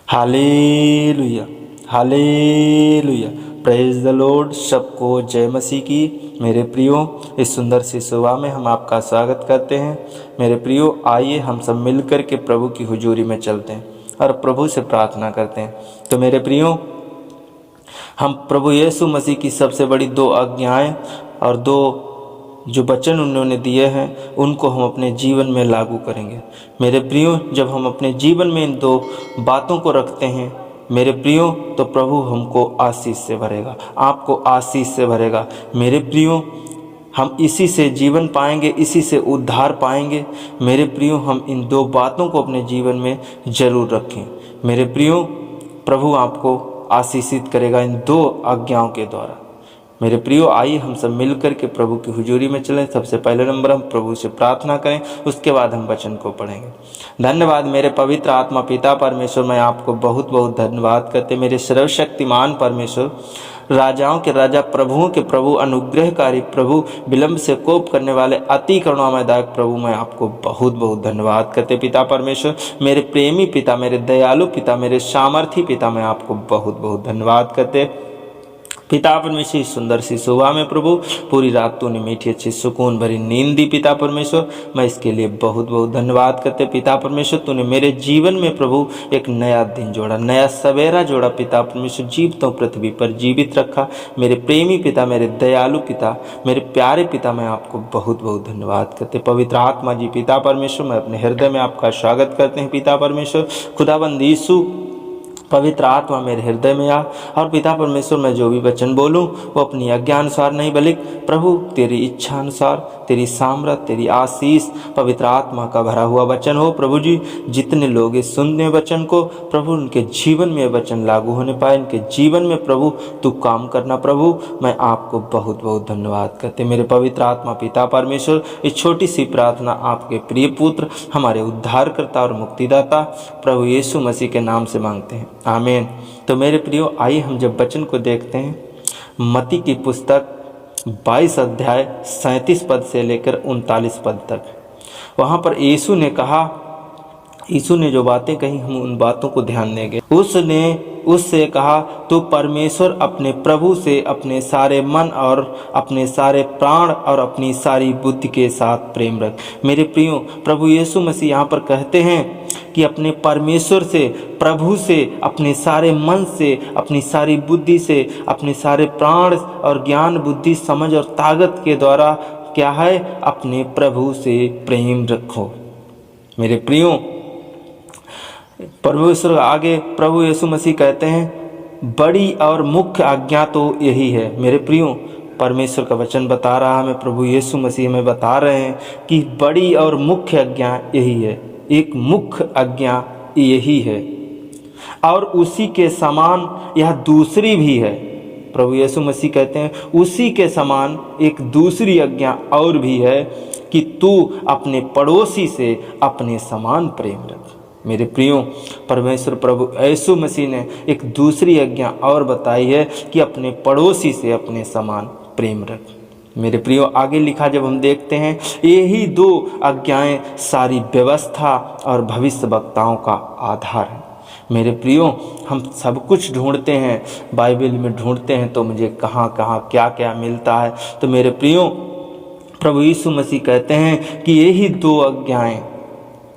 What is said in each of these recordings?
Hallelujah, hallelujah. Praise the Lord. सबको जय मसीह की। मेरे प्रियो, इस सुंदर सी सुबह में हम आपका स्वागत करते हैं। मेरे प्रियो, आइए हम सब मिलकर के प्रभु की हुजूरी में चलते हैं और प्रभु से प्रार्थना करते हैं। तो मेरे प्रियो, हम प्रभु यीशु मसीह की सबसे बड़ी दो आज्ञाएं और दो जो वचन उन्होंने दिए हैं उनको हम अपने जीवन में लागू करेंगे। मेरे प्रियो, जब हम अपने जीवन में इन दो बातों को रखते हैं मेरे प्रियो, तो प्रभु हमको आशीष से भरेगा, आपको आशीष से भरेगा। मेरे प्रियो, हम इसी से जीवन पाएंगे, इसी से उद्धार पाएंगे। मेरे प्रियो, हम इन दो बातों को अपने जीवन में जरूर रखें। मेरे प्रियो, प्रभु आपको आशीषित करेगा इन दो आज्ञाओं के द्वारा। मेरे प्रियो, आइए हम सब मिलकर के प्रभु की हुजूरी में चलें। सबसे पहले नंबर हम प्रभु से प्रार्थना करें, उसके बाद हम वचन को पढ़ेंगे। धन्यवाद मेरे पवित्र आत्मा पिता परमेश्वर, मैं आपको बहुत बहुत धन्यवाद करते। मेरे सर्वशक्तिमान परमेश्वर, राजाओं के राजा, प्रभुओं के प्रभु, अनुग्रहकारी प्रभु, विलंब से कोप करने वाले, अति करुणामयदायक प्रभु, मैं आपको बहुत बहुत धन्यवाद करते। पिता परमेश्वर, मेरे प्रेमी पिता, मेरे दयालु पिता, मेरे सामर्थी पिता, मैं आपको बहुत बहुत धन्यवाद करते। पिता परमेश्वर, इस सुंदर सी सुबह में प्रभु पूरी रात तूने मीठी अच्छी सुकून भरी नींद दी। पिता परमेश्वर, मैं इसके लिए बहुत बहुत धन्यवाद करते। पिता परमेश्वर, तूने मेरे जीवन में प्रभु एक नया दिन जोड़ा, नया सवेरा जोड़ा। पिता परमेश्वर, जीवितों पृथ्वी पर जीवित रखा। मेरे प्रेमी पिता, मेरे दयालु पिता, मेरे प्यारे पिता, मैं आपको बहुत बहुत धन्यवाद करते। पवित्र आत्मा जी पिता परमेश्वर, मैं अपने हृदय में आपका स्वागत करते हैं। पिता परमेश्वर, खुदाबंद यीशु, पवित्र आत्मा मेरे हृदय में आ, और पिता परमेश्वर, मैं जो भी वचन बोलूं वो अपनी आज्ञा अनुसार नहीं, बल्कि प्रभु तेरी इच्छा अनुसार, तेरी सामर्थ, तेरी आशीष, पवित्र आत्मा का भरा हुआ वचन हो। प्रभु जी, जितने लोग इस सुनने वचन को प्रभु, उनके जीवन में वचन लागू होने पाए, इनके जीवन में प्रभु तू काम करना। प्रभु, मैं आपको बहुत बहुत धन्यवाद करते। मेरे पवित्र आत्मा पिता परमेश्वर, इस छोटी सी प्रार्थना आपके प्रिय पुत्र, हमारे उद्धारकर्ता और मुक्तिदाता प्रभु यीशु मसीह के नाम से मांगते हैं, आमीन। तो मेरे प्रियो, आइए हम जब वचन को देखते हैं मत्ती की पुस्तक 22 अध्याय 37 पद से लेकर 39 पद तक। वहाँ पर यीशु ने जो बातें कही, हम उन बातों को ध्यान देंगे। उसने उससे कहा, तू परमेश्वर अपने प्रभु से अपने सारे मन और अपने सारे प्राण और अपनी सारी बुद्धि के साथ प्रेम रख। मेरे प्रियो, प्रभु यीशु मसीह यहाँ पर कहते हैं कि अपने परमेश्वर से, प्रभु से, अपने सारे मन से, अपनी सारी बुद्धि से, अपने सारे प्राण और ज्ञान, बुद्धि, समझ और ताकत के द्वारा क्या है, अपने प्रभु से प्रेम रखो। मेरे प्रियो, परमेश्वर आगे प्रभु यीशु मसीह कहते हैं, बड़ी और मुख्य आज्ञा तो यही है। मेरे प्रियो, परमेश्वर का वचन बता रहा है, प्रभु यीशु मसीह में बता रहे हैं कि बड़ी और मुख्य आज्ञा यही है। एक मुख्य आज्ञा यही है, और उसी के समान यह दूसरी भी है। प्रभु यीशु मसीह कहते हैं, उसी के समान एक दूसरी आज्ञा और भी है कि तू अपने पड़ोसी से अपने समान प्रेम रख। मेरे प्रियो, परमेश्वर प्रभु यीशु मसीह ने एक दूसरी आज्ञा और बताई है कि अपने पड़ोसी से अपने समान प्रेम रख। मेरे प्रियो, आगे लिखा जब हम देखते हैं, यही दो आज्ञाएं सारी व्यवस्था और भविष्यवक्ताओं का आधार है। मेरे प्रियो, हम सब कुछ ढूंढते हैं, बाइबल में ढूंढते हैं तो मुझे कहाँ कहाँ क्या क्या मिलता है। तो मेरे प्रियो, प्रभु यीशु मसीह कहते हैं कि यही दो आज्ञाएं,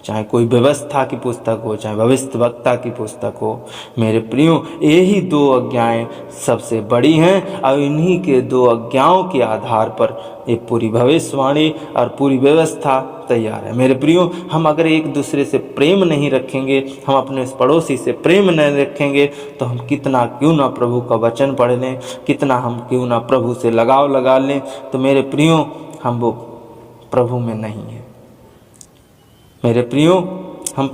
चाहे कोई व्यवस्था की पुस्तक हो, चाहे भविष्यवक्ता की पुस्तक हो, मेरे प्रियो, यही दो आज्ञाएं सबसे बड़ी हैं, और इन्हीं के दो आज्ञाओं के आधार पर ये पूरी भविष्यवाणी और पूरी व्यवस्था तैयार है। मेरे प्रियो, हम अगर एक दूसरे से प्रेम नहीं रखेंगे, हम अपने पड़ोसी से प्रेम नहीं रखेंगे, तो हम कितना क्यों ना प्रभु का वचन पढ़ लें, कितना हम क्यों ना प्रभु से लगाव लगा लें, तो मेरे प्रियो, हम वो प्रभु में नहीं है। मेरे प्रियो, हम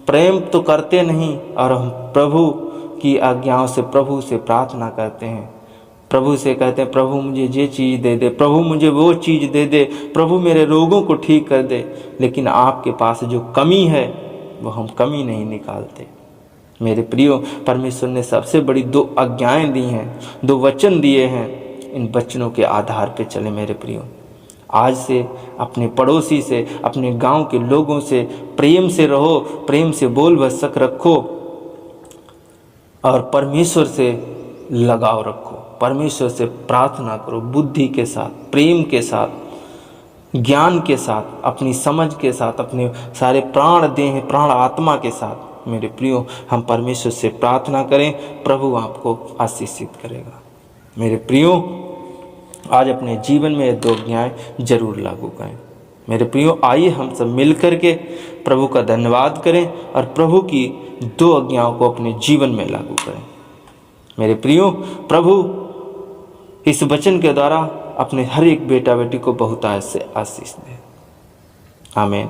प्रेम तो करते नहीं, और हम प्रभु की आज्ञाओं से, प्रभु से प्रार्थना करते हैं, प्रभु से कहते हैं, प्रभु मुझे ये चीज़ दे दे, प्रभु मुझे वो चीज़ दे दे, प्रभु मेरे रोगों को ठीक कर दे। लेकिन आपके पास जो कमी है वो हम कमी नहीं निकालते। मेरे प्रियो, परमेश्वर ने सबसे बड़ी दो आज्ञाएं दी हैं, दो वचन दिए हैं। इन वचनों के आधार पे चले। मेरे प्रियो, आज से अपने पड़ोसी से, अपने गांव के लोगों से प्रेम से रहो, प्रेम से बोल बसक रखो। और परमेश्वर से लगाव रखो, परमेश्वर से प्रार्थना करो, बुद्धि के साथ, प्रेम के साथ, ज्ञान के साथ, अपनी समझ के साथ, अपने सारे प्राण देह, प्राण आत्मा के साथ। मेरे प्रियो, हम परमेश्वर से प्रार्थना करें, प्रभु आपको आशीषित करेगा। मेरे प्रियो, आज अपने जीवन में ये 2 आज्ञाएं जरूर लागू करें। मेरे प्रियो, आइए हम सब मिल कर के प्रभु का धन्यवाद करें और प्रभु की 2 आज्ञाओं को अपने जीवन में लागू करें। मेरे प्रियो, प्रभु इस वचन के द्वारा अपने हर एक बेटा बेटी को बहुत आशीष दे। आमीन।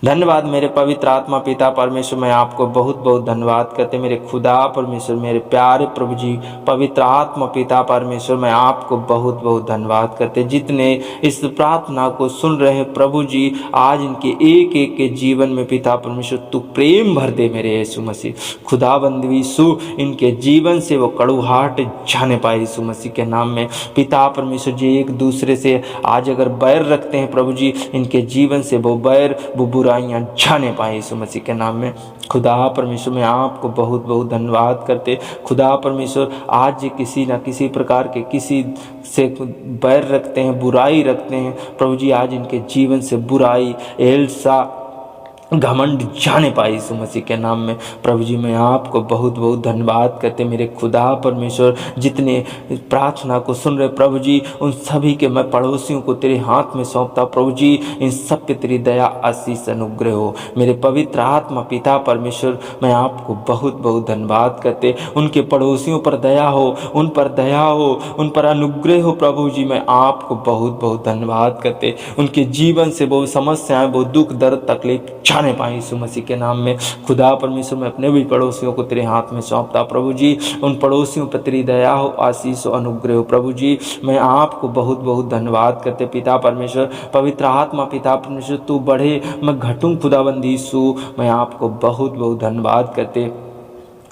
धन्यवाद मेरे पवित्र आत्मा पिता परमेश्वर, मैं आपको बहुत बहुत धन्यवाद करते मेरे खुदा परमेश्वर, मेरे प्यारे प्रभु जी पवित्र आत्मा पिता परमेश्वर, मैं आपको बहुत बहुत धन्यवाद करते। जितने इस प्रार्थना को सुन रहे हैं प्रभु जी, आज इनके एक एक के जीवन में पिता परमेश्वर तू प्रेम भर दे मेरे यीशु मसीह। खुदाबंद यीशु, इनके जीवन से वो कड़ुहाट जाने पाए यीशु मसीह के नाम में। पिता परमेश्वर जी, एक दूसरे से आज अगर बैर रखते हैं प्रभु जी, इनके जीवन से वो बैर, वो बुराइयां जाने पाए यीशु मसीह के नाम में। खुदा परमेश्वर, मैं आपको बहुत बहुत धन्यवाद करते। खुदा परमेश्वर, आज ये किसी न किसी प्रकार के किसी से बैर रखते हैं, बुराई रखते हैं प्रभु जी, आज इनके जीवन से बुराई, एल्सा, घमंड जाने पाए यीशु मसीह के नाम में। प्रभु जी, मैं आपको बहुत बहुत धन्यवाद करते मेरे खुदा परमेश्वर। जितने प्रार्थना को सुन रहे प्रभु जी, उन सभी के मैं पड़ोसियों को तेरे हाथ में सौंपता प्रभु जी। इन सब पे तेरी दया, आशीष, अनुग्रह हो मेरे पवित्र आत्मा पिता परमेश्वर। मैं आपको बहुत बहुत धन्यवाद करते। उनके पड़ोसियों पर दया हो, उन पर दया हो, उन पर अनुग्रह हो प्रभु जी। मैं आपको बहुत बहुत धन्यवाद करते। उनके जीवन से वो समस्याएं, वो दुख, दर्द, तकलीफ जाने पाए यीशु मसीह के नाम में। खुदा परमेश्वर, मैं अपने भी पड़ोसियों को तेरे हाथ में सौंपता प्रभु जी। उन पड़ोसियों पर तेरी दया हो, आशीष हो, अनुग्रह हो प्रभु जी। मैं आपको बहुत बहुत धन्यवाद करते पिता परमेश्वर। पवित्र आत्मा पिता परमेश्वर, तू बढ़े, मैं घटूं खुदाबंद यीशु। मैं आपको बहुत बहुत धन्यवाद करते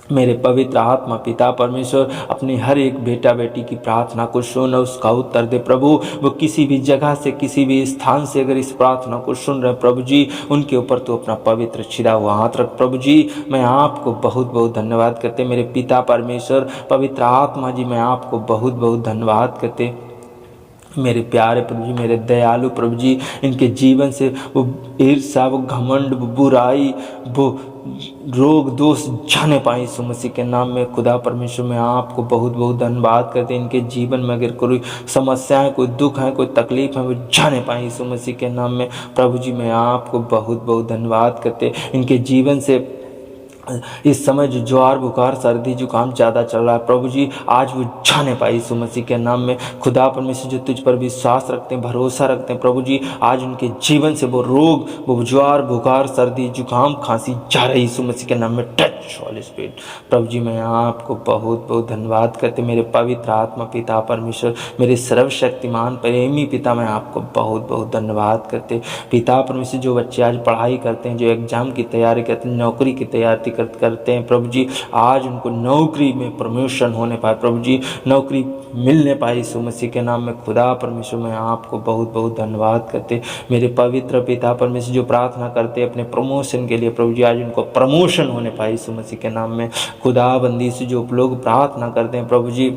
मेरे पवित्र आत्मा पिता परमेश्वर। अपने हर एक बेटा बेटी की प्रार्थना को सुन, उसका उत्तर दे प्रभु। वो किसी भी जगह से, किसी भी स्थान से अगर इस प्रार्थना को सुन रहे प्रभु जी, उनके ऊपर तो अपना पवित्र छिड़ा हुआ हाथ रख प्रभु जी। मैं आपको बहुत बहुत धन्यवाद करते मेरे पिता परमेश्वर। पवित्र आत्मा जी, मैं आपको बहुत बहुत धन्यवाद करते मेरे प्यारे प्रभु जी, मेरे दयालु प्रभु जी। इनके जीवन से वो ईर्ष्या, वो घमंड, वो बुराई, वो रोग, दोष जाने पाए यीशु मसीह के नाम में। खुदा परमेश्वर, मैं आपको बहुत बहुत धन्यवाद करते। इनके जीवन में अगर कोई समस्याएं, कोई दुख है, कोई तकलीफ है, वो जाने पाए यीशु मसीह के नाम में प्रभु जी। मैं आपको बहुत बहुत धन्यवाद करते। इनके जीवन से इस समय जो ज्वार, बुखार, सर्दी, जुकाम ज़्यादा चल रहा है प्रभु जी, आज वो जाने पाए यीशु मसीह के नाम में। खुदा परमेश्वर, जो तुझ पर विश्वास रखते हैं, भरोसा रखते हैं प्रभु जी, आज उनके जीवन से वो रोग, वो ज्वार, बुखार, सर्दी, जुकाम, खांसी जा रही यीशु मसीह के नाम में। टच होली स्पिरिट प्रभु जी। मैं आपको बहुत बहुत धन्यवाद करते मेरे पवित्र आत्मा पिता परमेश्वर, मेरे सर्वशक्तिमान प्रेमी पिता। मैं आपको बहुत बहुत धन्यवाद करते पिता परमेश्वर। जो बच्चे आज पढ़ाई करते हैं, जो एग्जाम की तैयारी करते हैं, नौकरी की तैयारी करते हैं प्रभु जी, आज उनको नौकरी में प्रमोशन होने पाए प्रभु जी, नौकरी मिलने पाए यीशु मसीह के नाम में। खुदा परमेश्वर, मैं आपको बहुत बहुत धन्यवाद करते मेरे पवित्र पिता परमेश्वर। जो प्रार्थना करते अपने प्रमोशन के लिए प्रभु जी, आज उनको प्रमोशन होने पाए यीशु मसीह के नाम में। खुदा बंदी से जो लोग प्रार्थना करते हैं प्रभु जी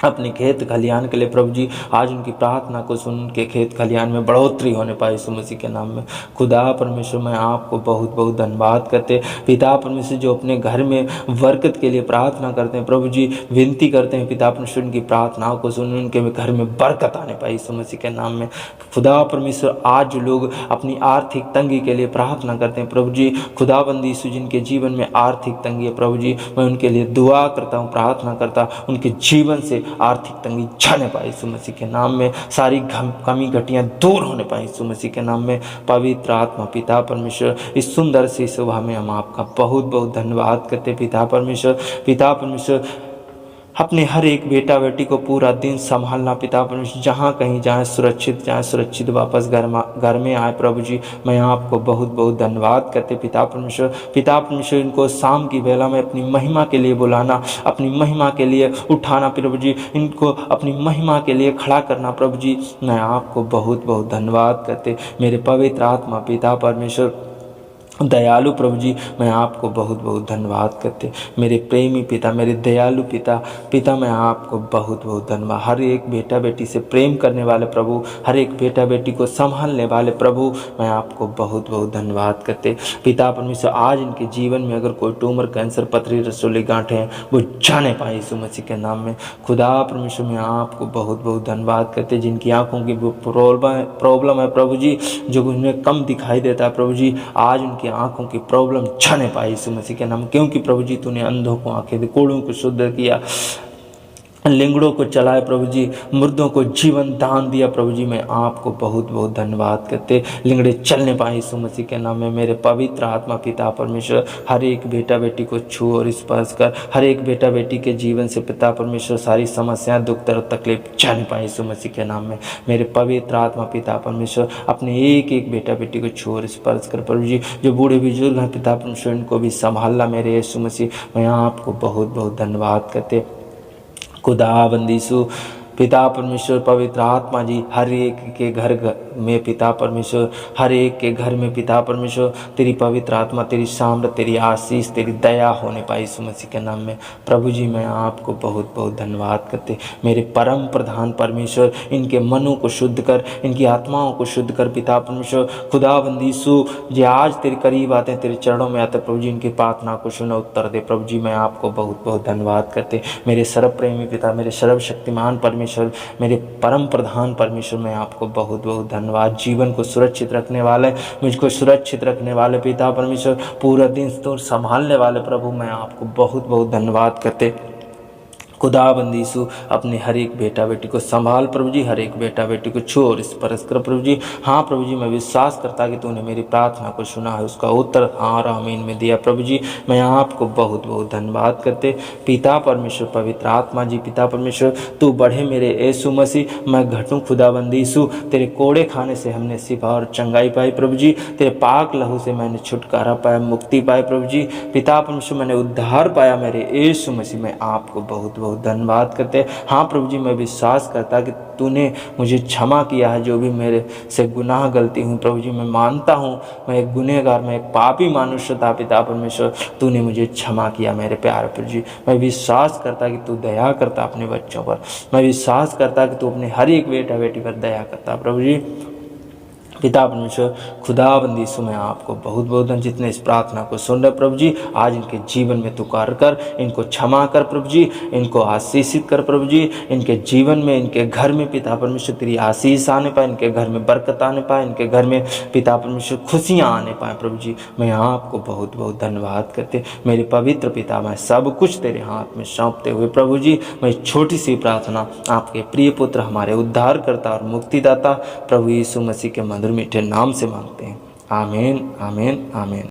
अपने खेत खलिहान के लिए प्रभु जी, आज उनकी प्रार्थना को सुन के खेत खलिहान में बढ़ोतरी होने पाए यीशु मसीह के नाम में। खुदा परमेश्वर, मैं आपको बहुत बहुत धन्यवाद करते पिता परमेश्वर। जो अपने घर में बरकत के लिए प्रार्थना करते हैं प्रभु जी, विनती करते हैं पिता परमेश्वर, उनकी प्रार्थनाओं को सुन उनके घर में बरकत आने पाए यीशु मसीह के नाम में। खुदा परमेश्वर, आज जो लोग अपनी आर्थिक तंगी के लिए प्रार्थना करते हैं प्रभु जी, खुदाबंद यीशु, जिनके जीवन में आर्थिक तंगी है प्रभु जी, मैं उनके लिए दुआ करता हूँ, प्रार्थना करता, उनके जीवन से आर्थिक तंगी जाने पाए यीशु मसीह के नाम में। सारी कमी घटियां दूर होने पाए यीशु मसीह के नाम में। पवित्र आत्मा पिता परमेश्वर, इस सुंदर सी सुबह में हम आपका बहुत बहुत धन्यवाद करते पिता परमेश्वर। पिता परमेश्वर, अपने हर एक बेटा बेटी को पूरा दिन संभालना पिता परमेश्वर, जहाँ कहीं जाए सुरक्षित वापस घर में आए प्रभु जी। मैं आपको बहुत बहुत धन्यवाद करते पिता परमेश्वर। पिता परमेश्वर, इनको शाम की बेला में अपनी महिमा के लिए बुलाना, अपनी महिमा के लिए उठाना प्रभु जी, इनको अपनी महिमा के लिए खड़ा करना प्रभु जी। मैं आपको बहुत बहुत धन्यवाद करते मेरे पवित्र आत्मा पिता परमेश्वर। दयालु प्रभु जी, मैं आपको बहुत बहुत धन्यवाद करते। मेरे प्रेमी पिता, मेरे दयालु पिता मैं आपको बहुत बहुत धन्यवाद। हर एक बेटा बेटी से प्रेम करने वाले प्रभु, हर एक बेटा बेटी को संभालने वाले प्रभु, मैं आपको बहुत बहुत धन्यवाद करते। पिता परमेश्वर, आज इनके जीवन में अगर कोई ट्यूमर, कैंसर, पथरी, रसोली गांठें हैं, वो जाने पाए यीशु मसीह के नाम में। खुदा परमेश्वर, मैं आपको बहुत बहुत धन्यवाद करते। जिनकी आंखों की प्रॉब्लम है प्रभु जी, जो उन्हें कम दिखाई देता है प्रभु जी, आज उनकी आंखों की प्रॉब्लम छने पाई यीशु मसीह के नाम। क्योंकि प्रभु जी, तूने अंधों को आंखें दी, कोढ़ों को शुद्ध किया, लिंगड़ों को चलाए प्रभु जी, मुर्दों को जीवन दान दिया प्रभु जी। मैं आपको बहुत बहुत धन्यवाद करते। लिंगड़े चलने पाए यीशु मसीह के नाम में। मेरे पवित्र आत्मा पिता परमेश्वर, हर एक बेटा बेटी को छू और स्पर्श कर। हर एक बेटा बेटी के जीवन से पिता परमेश्वर सारी समस्याएं, दुख दर्द, तकलीफ चलने पाए यीशु मसीह के नाम में। मेरे पवित्र आत्मा पिता परमेश्वर, अपने एक एक बेटा बेटी को छू और स्पर्श कर प्रभु जी। जो बूढ़े बुजुर्ग हैं पिता परमेश्वर, इनको भी संभालना मेरे यीशु मसीह। मैं आपको बहुत बहुत धन्यवाद करते। खुदावंद यीशु, पिता परमेश्वर, पवित्र आत्मा जी, हर एक के घर में पिता परमेश्वर, हर एक के घर में पिता परमेश्वर, तेरी पवित्र आत्मा, तेरी सामर्थ, तेरी आशीष, तेरी दया होने पाई यीशु मसीह के नाम में। प्रभु जी, मैं आपको बहुत बहुत धन्यवाद करते। मेरे परम प्रधान परमेश्वर, इनके मनों को शुद्ध कर, इनकी आत्माओं को शुद्ध कर पिता परमेश्वर। खुदावंद यीशु जी, आज तेरे करीब आते हैं, तेरे चरणों में आते हैं प्रभु जी, इनकी प्रार्थना को सुनो, उत्तर दे प्रभु जी। मैं आपको बहुत बहुत धन्यवाद करते। मेरे सर्व प्रेमी पिता, मेरे सर्वशक्तिमान परमेश्वर, मेरे परम प्रधान परमेश्वर, मैं आपको बहुत बहुत धन्यवाद। जीवन को सुरक्षित रखने वाले, मुझको सुरक्षित रखने वाले पिता परमेश्वर, पूरा दिन तो संभालने वाले प्रभु, मैं आपको बहुत बहुत धन्यवाद करते। खुदाबंद यीशु, अपने हर एक बेटा बेटी को संभाल प्रभु जी, हर एक बेटा बेटी को छू और स्पर्श कर प्रभु जी। हाँ प्रभु जी, मैं विश्वास करता कि तूने मेरी प्रार्थना को सुना है, उसका उत्तर हाँ और आमीन में दिया प्रभु जी। मैं आपको बहुत बहुत धन्यवाद करते। पिता परमेश्वर, पवित्र आत्मा जी, पिता परमेश्वर, तू बढ़े मेरे यीशु मसीह, मैं घटूं खुदाबंद यीशु। तेरे कोड़े खाने से हमने शिफा और चंगाई पाई प्रभु जी, तेरे पाक लहू से मैंने छुटकारा पाया, मुक्ति पाई प्रभु जी। पिता परमेश्वर, मैंने उद्धार पाया मेरे यीशु मसीह। मैं आपको बहुत धन्यवाद करते। हाँ प्रभु जी, मैं विश्वास करता कि तूने मुझे क्षमा किया है, जो भी मेरे से गुनाह गलती हुई प्रभु जी, मैं मानता हूँ मैं एक गुनहगार, मैं एक पापी मनुष्य था पिता परमेश्वर, तूने मुझे क्षमा किया मेरे प्यारे प्रभु जी। मैं विश्वास करता कि तू दया करता अपने बच्चों पर, मैं विश्वास करता कि तू अपने हर एक बेटा बेटी पर दया करता प्रभु जी। पिता परमेश्वर, खुदाबंद यीशु, मैं आपको बहुत बहुत धन्यवाद। जितने इस प्रार्थना को सुन रहे प्रभु जी, आज इनके जीवन में तू कार्य कर, इनको क्षमा कर प्रभु जी, इनको आशीषित कर प्रभु जी। इनके जीवन में, इनके घर में पिता परमेश्वर तेरी आशीष आने पाए, इनके घर में बरकत आने पाए, इनके घर में पिता परमेश्वर खुशियाँ आने पाए प्रभु जी। मैं आपको बहुत बहुत धन्यवाद करते। मेरे पवित्र पिता, मैं सब कुछ तेरे हाथ में सौंपते हुए प्रभु जी, मैं छोटी सी प्रार्थना आपके प्रिय पुत्र, हमारे उद्धारकर्ता और मुक्तिदाता प्रभु यीशु मसीह के मधुर मीठे नाम से मांगते हैं। आमीन, आमीन, आमीन।